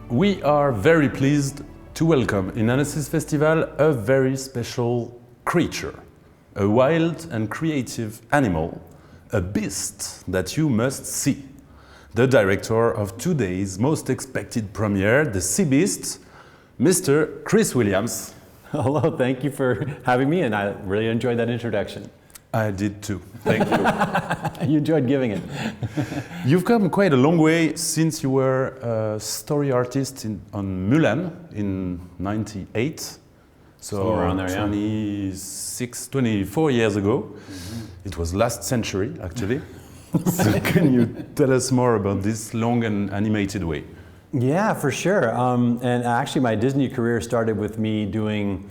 We are very pleased to welcome in Annecy's Festival a very special creature, a wild and creative animal, a beast that you must see. The director of today's most expected premiere, The Sea Beast, Mr. Chris Williams. Hello, thank you for having me, and I really enjoyed that introduction. I did too, thank you. You enjoyed giving it. You've come quite a long way since you were a story artist on Mulan in '98. So around there, 24 years ago. Mm-hmm. It was last century, actually. So can you tell us more about this long and animated way? Yeah, for sure. And actually, my Disney career started with me doing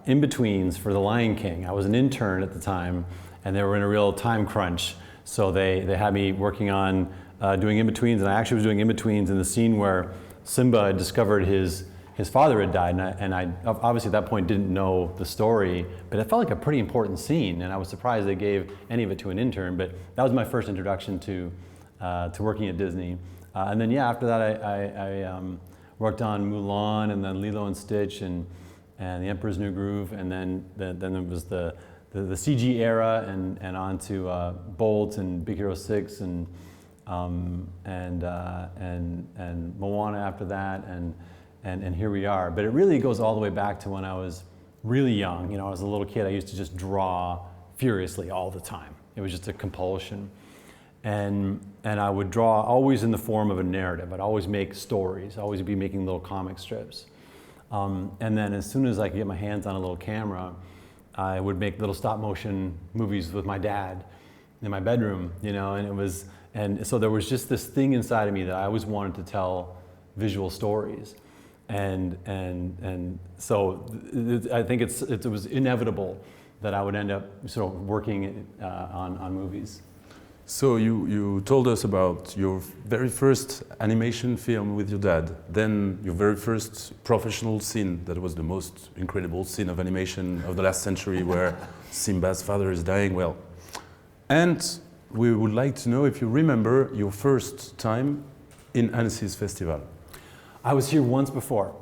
in-betweens for The Lion King. I was an intern at the time, and they were in a real time crunch. So they had me working on doing in-betweens, and I actually was doing in-betweens in the scene where Simba had discovered his father had died, and I obviously at that point didn't know the story, but it felt like a pretty important scene, and I was surprised they gave any of it to an intern, but that was my first introduction to working at Disney. And then yeah, after that I worked on Mulan, and then Lilo and Stitch, and The Emperor's New Groove, and then it was the CG era, and on to Bolt and Big Hero 6, and Moana after that, and here we are. But it really goes all the way back to when I was really young. You know, as a little kid, I used to just draw furiously all the time. It was just a compulsion. And I would draw always in the form of a narrative. I'd always make stories, always be making little comic strips. And then as soon as I could get my hands on a little camera, I would make little stop motion movies with my dad in my bedroom, you know, and so there was just this thing inside of me that I always wanted to tell visual stories. And so I think it was inevitable that I would end up sort of working on movies. So you told us about your very first animation film with your dad, then your very first professional scene that was the most incredible scene of animation of the last century where Simba's father is dying. Well, and we would like to know if you remember your first time in Annecy's Festival. I was here once before.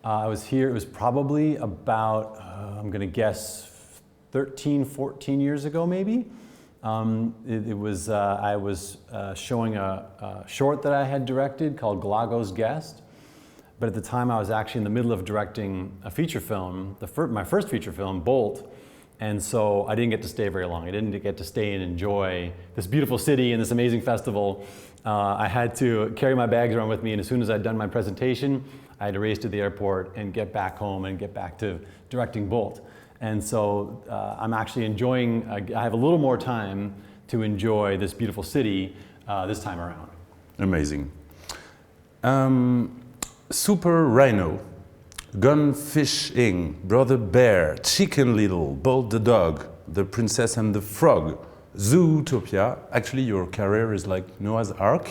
I was here, it was probably about, I'm gonna guess 13, 14 years ago maybe. I was showing a short that I had directed called Glago's Guest, but at the time I was actually in the middle of directing a feature film, my first feature film, Bolt, and so I didn't get to stay very long. I didn't get to stay and enjoy this beautiful city and this amazing festival. I had to carry my bags around with me, and as soon as I'd done my presentation, I had to race to the airport and get back home and get back to directing Bolt. And so I'm actually enjoying, I have a little more time to enjoy this beautiful city this time around. Amazing. Super Rhino, Gone Fishing, Brother Bear, Chicken Little, Bolt the Dog, The Princess and the Frog, Zootopia. Actually, your career is like Noah's Ark.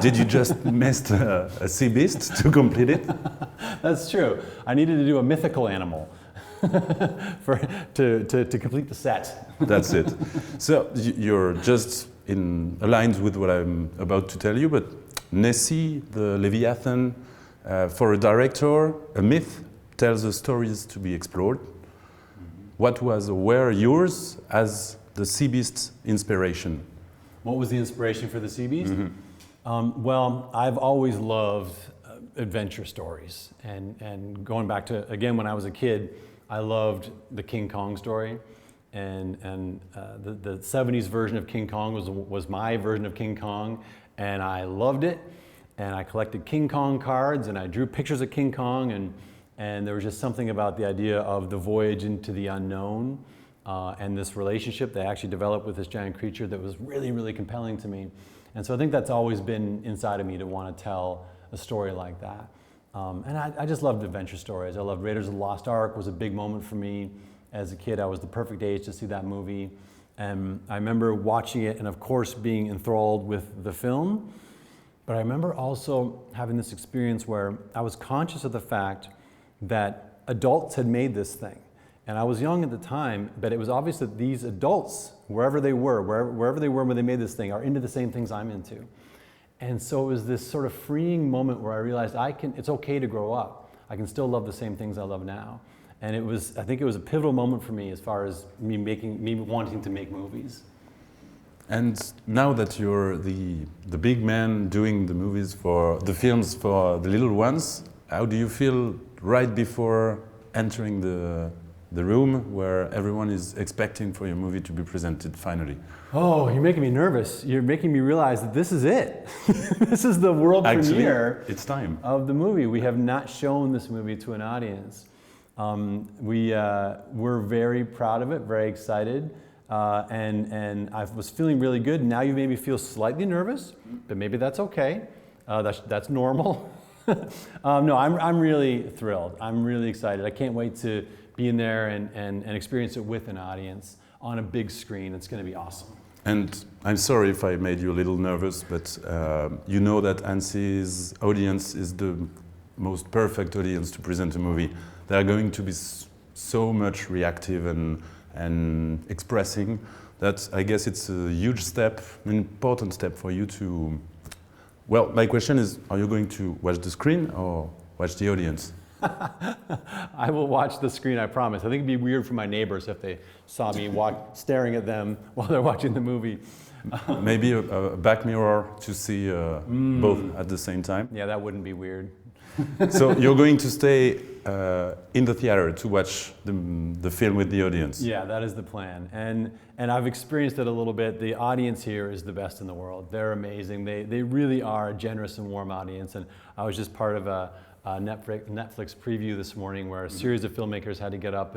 Did you just miss a sea beast to complete it? That's true. I needed to do a mythical animal. to complete the set. That's it. So you're just aligned with what I'm about to tell you, but Nessie, the Leviathan, for a director, a myth tells the stories to be explored. What were yours as the Sea Beast inspiration? What was the inspiration for the Sea Beast? Well, I've always loved adventure stories, and going back to, again, when I was a kid, I loved the King Kong story, and the 70s version of King Kong was my version of King Kong, and I loved it, and I collected King Kong cards, and I drew pictures of King Kong, and there was just something about the idea of the voyage into the unknown, and this relationship they actually developed with this giant creature that was really, really compelling to me. And so I think that's always been inside of me to want to tell a story like that. And I just loved adventure stories. I loved Raiders of the Lost Ark was a big moment for me. As a kid, I was the perfect age to see that movie. And I remember watching it and of course being enthralled with the film. But I remember also having this experience where I was conscious of the fact that adults had made this thing. And I was young at the time, but it was obvious that these adults, wherever they were when they made this thing, are into the same things I'm into. And so it was this sort of freeing moment where I realized it's okay to grow up. I can still love the same things I love now. And I think it was a pivotal moment for me as far as me wanting to make movies. And now that you're the big man doing the films for the little ones, how do you feel right before entering the room where everyone is expecting for your movie to be presented finally? Oh, you're making me nervous. You're making me realize that this is it. This is the world premiere. It's time. Of the movie. We have not shown this movie to an audience. We're very proud of it, very excited, and I was feeling really good. Now you made me feel slightly nervous, but maybe that's okay. That's normal. No, I'm really thrilled. I'm really excited. I can't wait to be in there and experience it with an audience on a big screen. It's going to be awesome. And I'm sorry if I made you a little nervous, but you know that ANSY's audience is the most perfect audience to present a movie. They are going to be so much reactive and expressing that I guess it's a huge step, an important step for you to... Well, my question is, are you going to watch the screen or watch the audience? I will watch the screen, I promise. I think it'd be weird for my neighbors if they saw me staring at them while they're watching the movie. Maybe a back mirror to see both at the same time. Yeah, that wouldn't be weird. So you're going to stay in the theater to watch the film with the audience? Yeah, that is the plan. And I've experienced it a little bit. The audience here is the best in the world. They're amazing. They really are a generous and warm audience. And I was just part of a Netflix preview this morning where a series of filmmakers had to get up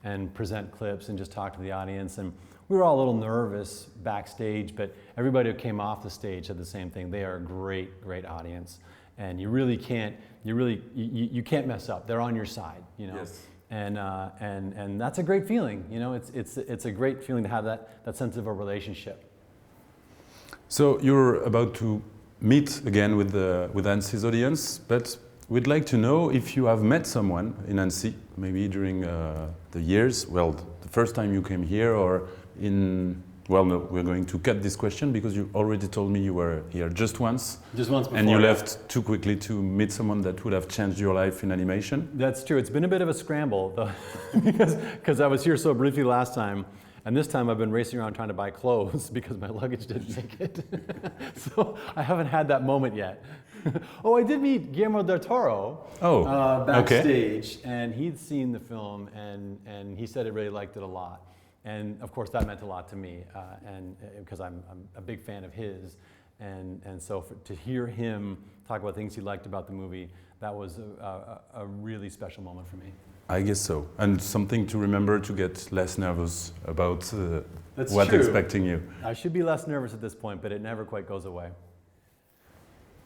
and present clips and just talk to the audience. And we were all a little nervous backstage, but everybody who came off the stage said the same thing. They are a great, great audience. And you can't mess up. They're on your side, you know. Yes. And that's a great feeling, you know. It's a great feeling to have that sense of a relationship. So you're about to meet again with ANSY's audience, but we'd like to know if you have met someone in ANSY, maybe during the years. Well, the first time you came here, or in. Well, no, we're going to cut this question because you already told me you were here just once. Just once before. And you left too quickly to meet someone that would have changed your life in animation. That's true. It's been a bit of a scramble, though, because I was here so briefly last time. And this time I've been racing around trying to buy clothes because my luggage didn't make it. So I haven't had that moment yet. Oh, I did meet Guillermo del Toro backstage, okay. And he'd seen the film, and he said he really liked it a lot. And of course that meant a lot to me, and because I'm a big fan of his, and so to hear him talk about things he liked about the movie, that was a really special moment for me. I guess so, and something to remember to get less nervous about what's true. Expecting you. I should be less nervous at this point, but it never quite goes away.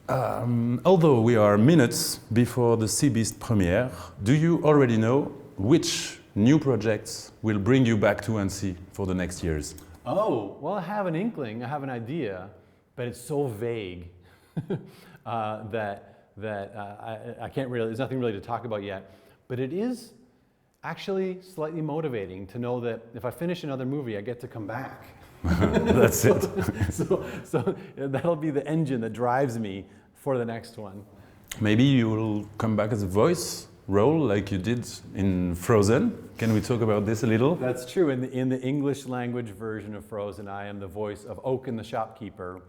Although we are minutes before the Sea Beast premiere, do you already know which new projects will bring you back to ANSY for the next years? Oh, well, I have an inkling, I have an idea, but it's so vague that I can't really, there's nothing really to talk about yet. But it is actually slightly motivating to know that if I finish another movie, I get to come back. That's it. So that'll be the engine that drives me for the next one. Maybe you will come back as a voice role like you did in Frozen. Can we talk about this a little? That's true. In the English language version of Frozen, I am the voice of Oaken the shopkeeper,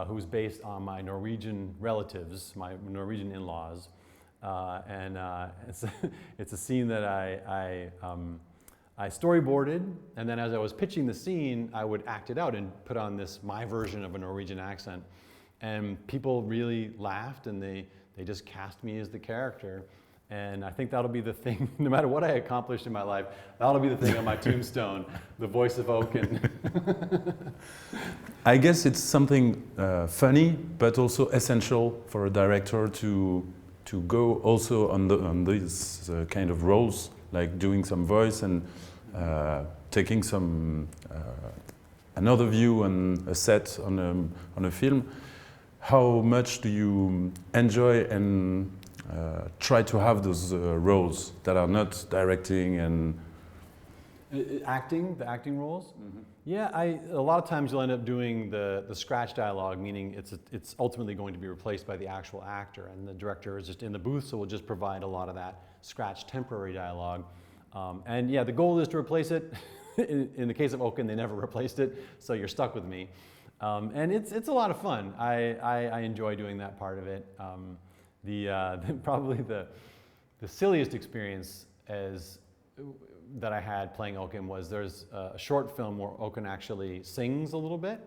who's based on my Norwegian relatives, my Norwegian in-laws. It's a scene that I storyboarded, and then as I was pitching the scene, I would act it out and put on my version of a Norwegian accent. And people really laughed, and they just cast me as the character. And I think that'll be the thing, no matter what I accomplished in my life, that'll be the thing on my tombstone, the voice of Oaken. I guess it's something funny, but also essential for a director to go also on these kind of roles, like doing some voice and taking some another view on a set on a film. How much do you enjoy and try to have those roles that are not directing and? Acting, the acting roles? Yeah, a lot of times you'll end up doing the scratch dialogue, meaning it's ultimately going to be replaced by the actual actor, and the director is just in the booth, so we'll just provide a lot of that scratch temporary dialogue. And yeah, the goal is to replace it. In the case of Oaken, they never replaced it, so you're stuck with me. And it's a lot of fun. I enjoy doing that part of it. Probably the silliest experience that I had playing Oaken was there's a short film where Oaken actually sings a little bit,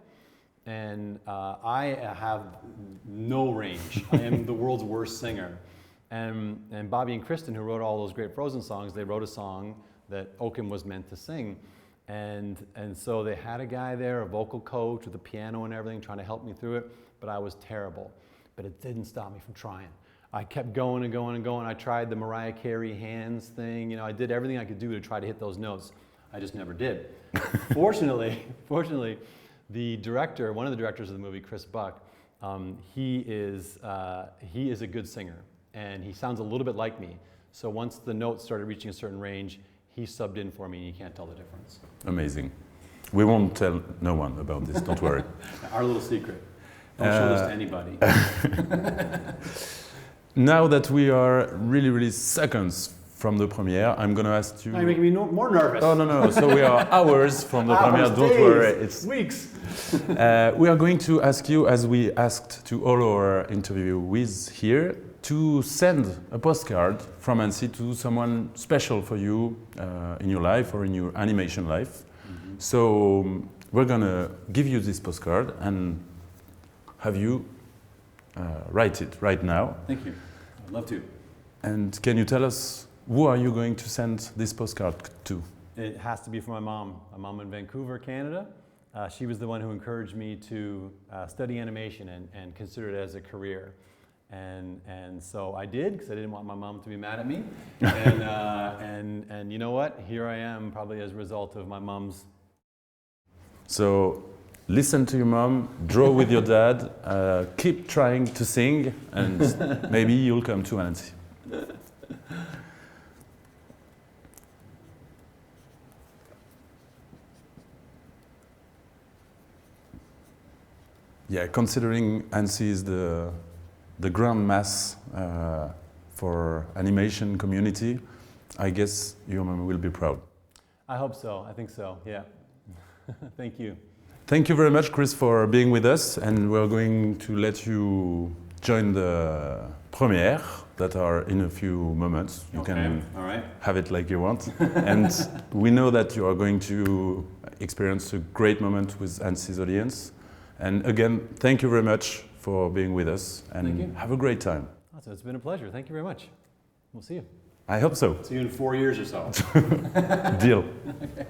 and I have no range. I am the world's worst singer. And Bobby and Kristen, who wrote all those great Frozen songs, they wrote a song that Oaken was meant to sing. And so they had a guy there, a vocal coach with a piano and everything, trying to help me through it, but I was terrible. But it didn't stop me from trying. I kept going and going and going. I tried the Mariah Carey hands thing. You know, I did everything I could do to try to hit those notes. I just never did. Fortunately, the director, one of the directors of the movie, Chris Buck, he is a good singer, and he sounds a little bit like me. So once the notes started reaching a certain range, he subbed in for me, and you can't tell the difference. Amazing. We won't tell no one about this, don't worry. Our little secret. Don't show this to anybody. Now that we are really seconds from the premiere, I'm going to ask you... Now you're making me more nervous. Oh, no. So we are hours from the premiere, don't days, worry. It's weeks. We are going to ask you, as we asked to all our interviewees here, to send a postcard from Annecy to someone special for you in your life or in your animation life. Mm-hmm. So we're going to give you this postcard and have you write it right now. Thank you. I'd love to. And can you tell us, who are you going to send this postcard to? It has to be for my mom in Vancouver, Canada. She was the one who encouraged me to study animation and consider it as a career. And so I did, because I didn't want my mom to be mad at me. And you know what? Here I am, probably as a result of my mom's. So listen to your mom, draw with your dad, keep trying to sing, and maybe you'll come to Annecy. Yeah, considering Annecy is the grand mass for animation community, I guess your mom will be proud. I hope so. I think so. Yeah. Thank you. Thank you very much, Chris, for being with us, and we're going to let you join the premiere that are in a few moments. You can have it like you want. And we know that you are going to experience a great moment with Annecy's audience. And again, thank you very much for being with us, and have a great time. Awesome. It's been a pleasure. Thank you very much. We'll see you. I hope so. See you in 4 years or so. Deal. Okay.